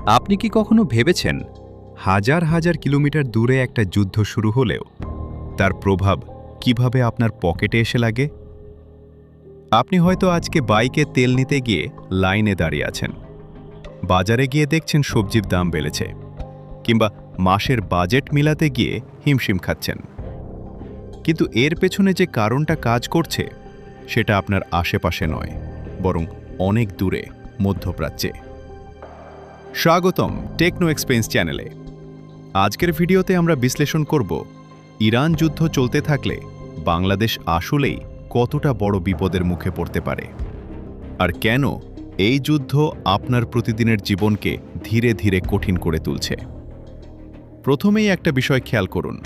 আপনি কি কখনো ভেবেছেন হাজার হাজার কিলোমিটার দূরে একটা যুদ্ধ শুরু হলেও তার প্রভাব কিভাবে আপনার পকেটে এসে লাগে? আপনি হয়তো আজকে বাইকে তেল নিতে গিয়ে লাইনে দাঁড়িয়ে আছেন, বাজারে গিয়ে দেখছেন সবজির দাম বেড়েছে, কিংবা মাসের বাজেট মিলাতে গিয়ে হিমশিম খাচ্ছেন। কিন্তু এর পেছনে যে কারণটা কাজ করছে সেটা আপনার আশেপাশে নয়, বরং অনেক দূরে, মধ্যপ্রাচ্যে। স্বাগতম টেকনো এক্সপেন্স চ্যানেলে। আজকের ভিডিওতে আমরা বিশ্লেষণ করব ইরান যুদ্ধ চলতে থাকলে বাংলাদেশ আসলেই কতটা বড় বিপদের মুখে পড়তে পারে, আর কেন এই যুদ্ধ আপনার প্রতিদিনের জীবনকে ধীরে ধীরে কঠিন করে তুলছে। প্রথমেই একটা বিষয় খেয়াল করুন,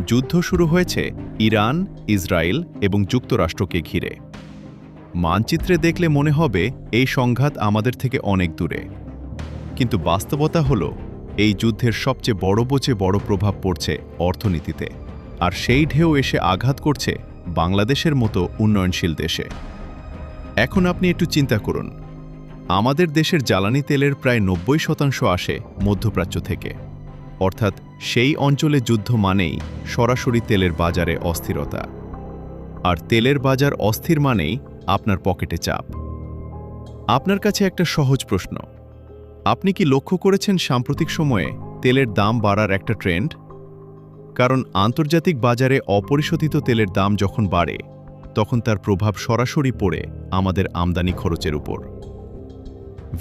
যুদ্ধ শুরু হয়েছে ইরান, ইসরায়েল এবং যুক্তরাষ্ট্রকে ঘিরে। মানচিত্রে দেখলে মনে হবে এই সংঘাত আমাদের থেকে অনেক দূরে, কিন্তু বাস্তবতা হলো এই যুদ্ধের সবচেয়ে বড় প্রভাব পড়ছে অর্থনীতিতে, আর সেই ঢেউ এসে আঘাত করছে বাংলাদেশের মতো উন্নয়নশীল দেশে। এখন আপনি একটু চিন্তা করুন, আমাদের দেশের জ্বালানি তেলের প্রায় 90% আসে মধ্যপ্রাচ্য থেকে, অর্থাৎ সেই অঞ্চলে যুদ্ধ মানেই সরাসরি তেলের বাজারে অস্থিরতা, আর তেলের বাজার অস্থির মানেই আপনার পকেটে চাপ। আপনার কাছে একটা সহজ প্রশ্ন, আপনি কি লক্ষ্য করেছেন সাম্প্রতিক সময়ে তেলের দাম বাড়ার একটা ট্রেন্ড? কারণ আন্তর্জাতিক বাজারে অপরিশোধিত তেলের দাম যখন বাড়ে, তখন তার প্রভাব সরাসরি পড়ে আমাদের আমদানি খরচের উপর।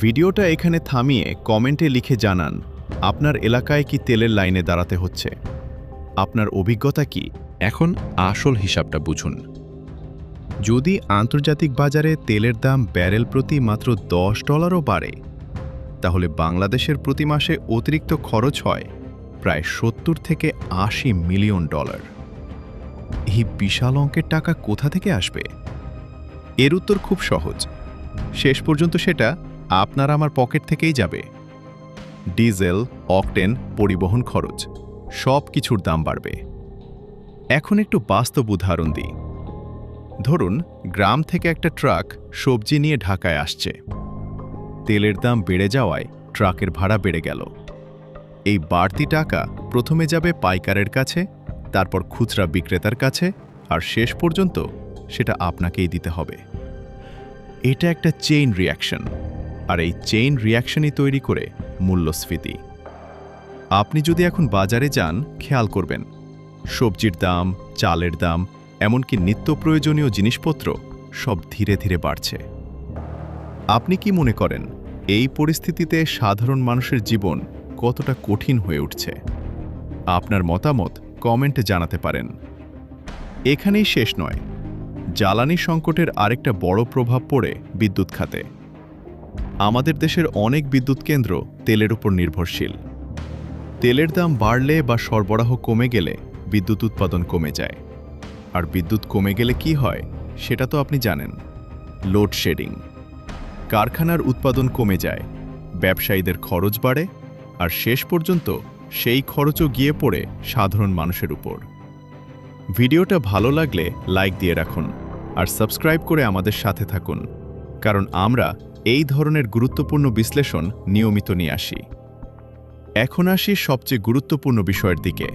ভিডিওটা এখানে থামিয়ে কমেন্টে লিখে জানান আপনার এলাকায় কি তেলের লাইনে দাঁড়াতে হচ্ছে, আপনার অভিজ্ঞতা কি। এখন আসল হিসাবটা বুঝুন। যদি আন্তর্জাতিক বাজারে তেলের দাম ব্যারেল প্রতি মাত্র $10ও বাড়ে, তাহলে বাংলাদেশের প্রতি মাসে অতিরিক্ত খরচ হয় প্রায় $70 থেকে $80 মিলিয়ন। এই বিশাল অঙ্কের টাকা কোথা থেকে আসবে? এর উত্তর খুব সহজ, শেষ পর্যন্ত সেটা আপনার আমার পকেট থেকেই যাবে। ডিজেল, অকটেন, পরিবহন খরচ, সব কিছুর দাম বাড়বে। এখন একটু বাস্তব উদাহরণ দিই। ধরুন গ্রাম থেকে একটা ট্রাক সবজি নিয়ে ঢাকায় আসছে। তেলের দাম বেড়ে যাওয়ায় ট্রাকের ভাড়া বেড়ে গেল। এই বাড়তি টাকা প্রথমে যাবে পাইকারের কাছে, তারপর খুচরা বিক্রেতার কাছে, আর শেষ পর্যন্ত সেটা আপনাকেই দিতে হবে। এটা একটা চেইন রিয়াকশন, আর এই চেইন রিয়াকশনই তৈরি করে মূল্যস্ফীতি। আপনি যদি এখন বাজারে যান, খেয়াল করবেন সবজির দাম, চালের দাম, এমনকি নিত্য প্রয়োজনীয় জিনিসপত্র সব ধীরে ধীরে বাড়ছে। আপনি কি মনে করেন এই পরিস্থিতিতে সাধারণ মানুষের জীবন কতটা কঠিন হয়ে উঠছে? আপনার মতামত কমেন্টে জানাতে পারেন। এখানেই শেষ নয়, জ্বালানি সংকটের আরেকটা বড় প্রভাব পড়ে বিদ্যুৎ খাতে। আমাদের দেশের অনেক বিদ্যুৎ কেন্দ্র তেলের উপর নির্ভরশীল। তেলের দাম বাড়লে বা সরবরাহ কমে গেলে বিদ্যুৎ উৎপাদন কমে যায়, আর বিদ্যুৎ কমে গেলে কি হয় সেটা তো আপনি জানেন, লোডশেডিং। কারখানার উৎপাদন কমে যায়, ব্যবসায়ীদের খরচ বাড়ে, আর শেষ পর্যন্ত সেই খরচও গিয়ে পড়ে সাধারণ মানুষের উপর। ভিডিওটা ভালো লাগলে লাইক দিয়ে রাখুন, আর সাবস্ক্রাইব করে আমাদের সাথে থাকুন, কারণ আমরা এই ধরনের গুরুত্বপূর্ণ বিশ্লেষণ নিয়মিত নিয়ে আসি। এখন আসি সবচেয়ে গুরুত্বপূর্ণ বিষয়ের দিকে,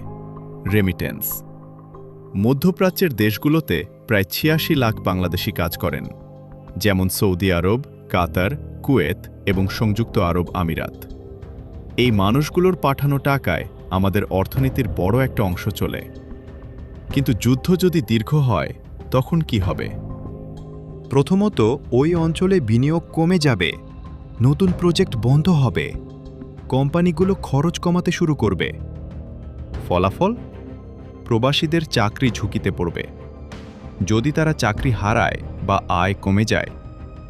রেমিটেন্স। মধ্যপ্রাচ্যের দেশগুলোতে প্রায় ৮৬ লাখ বাংলাদেশি কাজ করেন, যেমন সৌদি আরব, কাতার, কুয়েত এবং সংযুক্ত আরব আমিরাত। এই মানুষগুলোর পাঠানো টাকায় আমাদের অর্থনীতির বড় একটা অংশ চলে। কিন্তু যুদ্ধ যদি দীর্ঘ হয়, তখন কি হবে? প্রথমত, ওই অঞ্চলে বিনিয়োগ কমে যাবে, নতুন প্রজেক্ট বন্ধ হবে, কোম্পানিগুলো খরচ কমাতে শুরু করবে। ফলাফল, প্রবাসীদের চাকরি ঝুঁকিতে পড়বে। যদি তারা চাকরি হারায় বা আয় কমে যায়,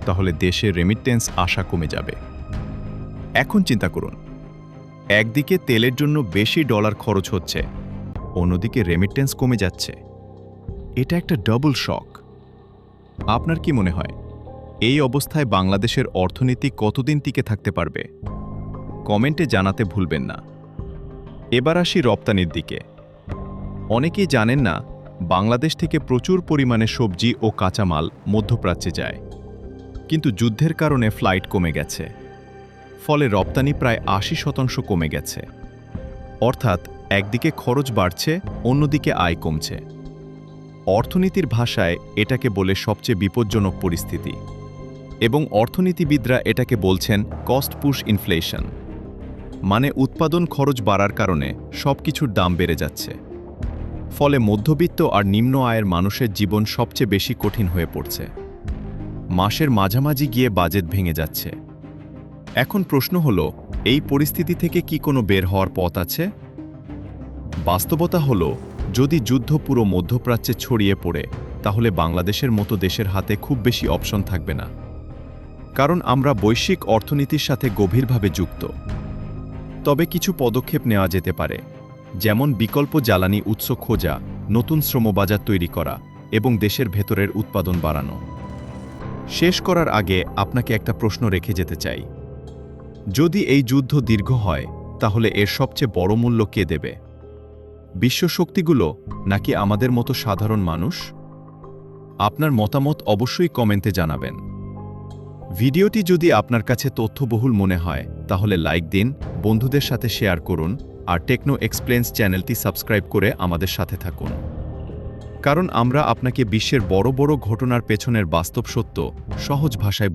তাহলে দেশে রেমিটেন্স আশা কমে যাবে। এখন চিন্তা করুন, একদিকে তেলের জন্য বেশি ডলার খরচ হচ্ছে, অন্যদিকে রেমিটেন্স কমে যাচ্ছে। এটা একটা ডাবল শক। আপনার কি মনে হয় এই অবস্থায় বাংলাদেশের অর্থনীতি কতদিন টিকে থাকতে পারবে? কমেন্টে জানাতে ভুলবেন না। এবার আসি রপ্তানির দিকে। অনেকেই জানেন না, বাংলাদেশ থেকে প্রচুর পরিমাণে সবজি ও কাঁচামাল মধ্যপ্রাচ্যে যায়, কিন্তু যুদ্ধের কারণে ফ্লাইট কমে গেছে। ফলে রপ্তানি প্রায় ৮০% কমে গেছে। অর্থাৎ একদিকে খরচ বাড়ছে, অন্যদিকে আয় কমছে। অর্থনীতির ভাষায় এটাকে বলে সবচেয়ে বিপজ্জনক পরিস্থিতি, এবং অর্থনীতিবিদরা এটাকে বলছেন কস্ট পুশ ইনফ্লেশন। মানে উৎপাদন খরচ বাড়ার কারণে সবকিছুর দাম বেড়ে যাচ্ছে। ফলে মধ্যবিত্ত আর নিম্ন আয়ের মানুষের জীবন সবচেয়ে বেশি কঠিন হয়ে পড়ছে। মাসের মাঝামাঝি গিয়ে বাজেট ভেঙে যাচ্ছে। এখন প্রশ্ন হলো, এই পরিস্থিতি থেকে কি কোনো বের হওয়ার পথ আছে? বাস্তবতা হলো, যদি যুদ্ধ পুরো মধ্যপ্রাচ্যে ছড়িয়ে পড়ে, তাহলে বাংলাদেশের মতো দেশের হাতে খুব বেশি অপশন থাকবে না। কারণ আমরা বৈশ্বিক অর্থনীতির সাথে গভীরভাবে যুক্ত। তবে কিছু পদক্ষেপ নেওয়া যেতে পারে, যেমন বিকল্প জ্বালানি উৎস খোঁজা, নতুন শ্রমবাজার তৈরি করা এবং দেশের ভেতরের উৎপাদন বাড়ানো। শেষ করার আগে আপনাকে একটা প্রশ্ন রেখে যেতে চাই। যদি এই যুদ্ধ দীর্ঘ হয়, তাহলে এর সবচেয়ে বড় মূল্য কে দেবে? বিশ্ব শক্তিগুলো নাকি আমাদের মতো সাধারণ মানুষ? আপনার মতামত অবশ্যই কমেন্টে জানাবেন। ভিডিওটি যদি আপনার কাছে তথ্যবহুল মনে হয়, তাহলে লাইক দিন, বন্ধুদের সাথে শেয়ার করুন, আর টেকনো এক্সপ্লেন্স চ্যানেলটি সাবস্ক্রাইব করে আমাদের সাথে থাকুন। কারণ আমরা আপনাকে বিশ্বের বড় বড় ঘটনার পেছনের বাস্তব সত্য সহজ ভাষায়